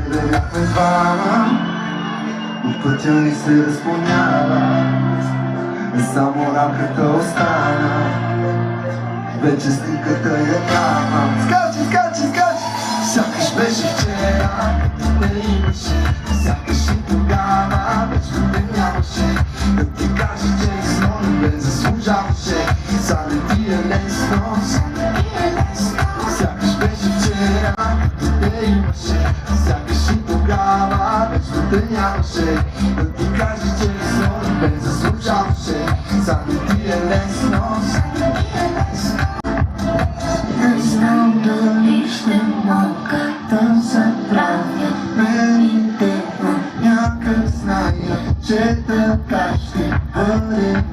да бяхме двама, от пътя ни се разклонява, само рамката остана, вече снимката я няма. Скачи, скачи, скачи! Сякаш беше вчера, като те имаше, сякаш и тогава, вече те нямаше. Да ти кажа честно, не бе заслужаваше, са не ти е лесно, сякаш беше вчера, като те имаше, сякаш и тогава, вече те нямаше. Да ти кажа честно, не бе заслужаваше, са не ти е лесно. Не знам дали ще мога да забравя мените, но някак зная, че така ще бъде.